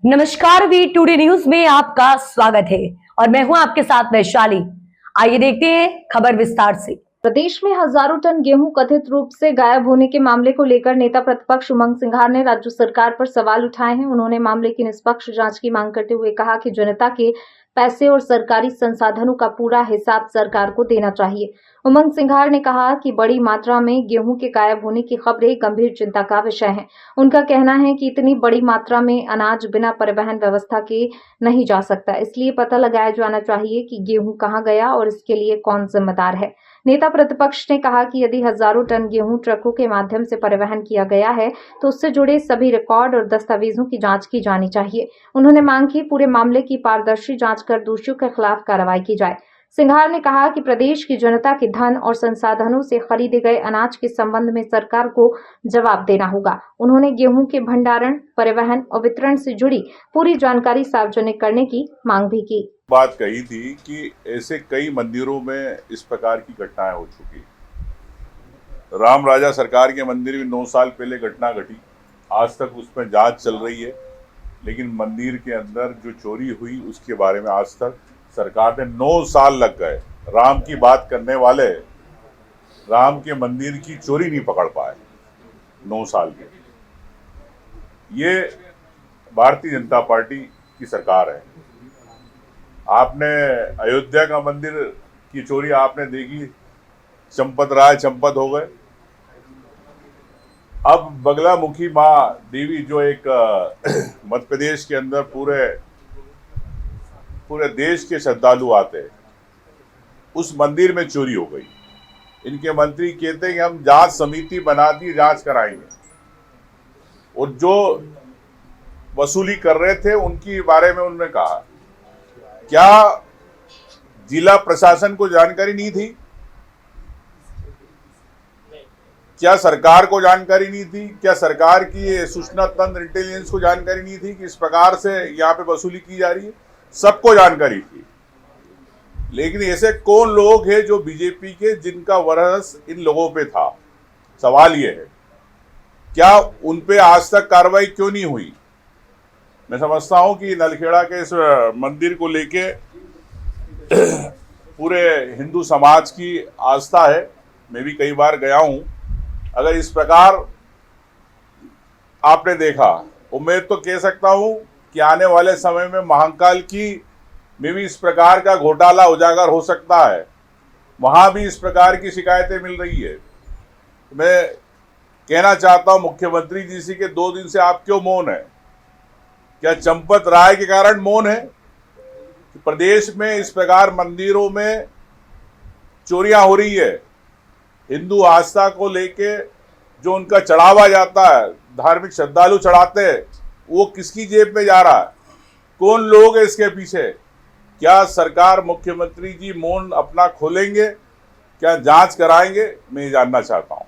नमस्कार, we today news में आपका स्वागत है और मैं हूं आपके साथ वैशाली। आइए देखते हैं खबर विस्तार से। प्रदेश में हजारों टन गेहूं कथित रूप से गायब होने के मामले को लेकर नेता प्रतिपक्ष उमंग सिंघार ने राज्य सरकार पर सवाल उठाए हैं। उन्होंने मामले की निष्पक्ष जांच की मांग करते हुए कहा कि जनता के पैसे और सरकारी संसाधनों का पूरा हिसाब सरकार को देना चाहिए। उमंग सिंघार ने कहा कि बड़ी मात्रा में गेहूं के गायब होने की खबरें गंभीर चिंता का विषय हैं। उनका कहना है कि इतनी बड़ी मात्रा में अनाज बिना परिवहन व्यवस्था के नहीं जा सकता, इसलिए पता लगाया जाना चाहिए कि गेहूं कहां गया और इसके लिए कौन जिम्मेदार है। नेता प्रतिपक्ष ने कहा कि यदि हजारों टन गेहूं ट्रकों के माध्यम से परिवहन किया गया है तो उससे जुड़े सभी रिकॉर्ड और दस्तावेजों की जांच की जानी चाहिए। उन्होंने मांग की पूरे मामले की पारदर्शी जांच कर दोषियों के खिलाफ कार्रवाई की जाए। सिंघार ने कहा कि प्रदेश की जनता के धन और संसाधनों से खरीदे गए अनाज के संबंध में सरकार को जवाब देना होगा। उन्होंने गेहूं के भंडारण, परिवहन और वितरण से जुड़ी पूरी जानकारी सार्वजनिक करने की मांग भी की। बात कही थी कि ऐसे कई मंदिरों में इस प्रकार की घटनाएं हो चुकी। राम राजा सरकार के मंदिर में 9 साल पहले घटना घटी, आज तक उसमें जांच चल रही है, लेकिन मंदिर के अंदर जो चोरी हुई उसके बारे में आज तक सरकार ने 9 साल लग गए। राम की बात करने वाले राम के मंदिर की चोरी नहीं पकड़ पाए 9 साल के। ये भारतीय जनता पार्टी की सरकार है। आपने अयोध्या का मंदिर की चोरी आपने देखी, चंपत राय चंपत हो गए। अब बगलामुखी माँ देवी जो एक मध्य प्रदेश के अंदर पूरे देश के श्रद्धालु आते हैं, उस मंदिर में चोरी हो गई। इनके मंत्री कहते हैं कि हम जांच समिति बना दी, जांच कराएंगे, और जो वसूली कर रहे थे उनके बारे में उन्होंने कहा क्या जिला प्रशासन को जानकारी नहीं थी? क्या सरकार को जानकारी नहीं थी? क्या सरकार की सूचना तंत्र इंटेलिजेंस को जानकारी नहीं थी कि इस प्रकार से यहाँ पे वसूली की जा रही है? सबको जानकारी थी, लेकिन ऐसे कौन लोग हैं जो बीजेपी के जिनका वरस इन लोगों पे था? सवाल ये है, क्या उन पे आज तक कार्रवाई क्यों नहीं हुई? मैं समझता हूं कि नलखेड़ा के इस मंदिर को लेके पूरे हिंदू समाज की आस्था है। मैं भी कई बार गया हूं। अगर इस प्रकार आपने देखा, उम्मीद तो कह सकता हूं कि आने वाले समय में महाकाल की में भी इस प्रकार का घोटाला उजागर हो सकता है। वहां भी इस प्रकार की शिकायतें मिल रही है। मैं कहना चाहता हूं मुख्यमंत्री जी से कि 2 दिन से आप क्यों मौन है? क्या चंपत राय के कारण मौन है कि प्रदेश में इस प्रकार मंदिरों में चोरियां हो रही है? हिंदू आस्था को लेके जो उनका चढ़ावा जाता है, धार्मिक श्रद्धालु चढ़ाते हैं, वो किसकी जेब में जा रहा है? कौन लोग है इसके पीछे? क्या सरकार, मुख्यमंत्री जी मौन अपना खोलेंगे? क्या जांच कराएंगे? मैं ये जानना चाहता हूं।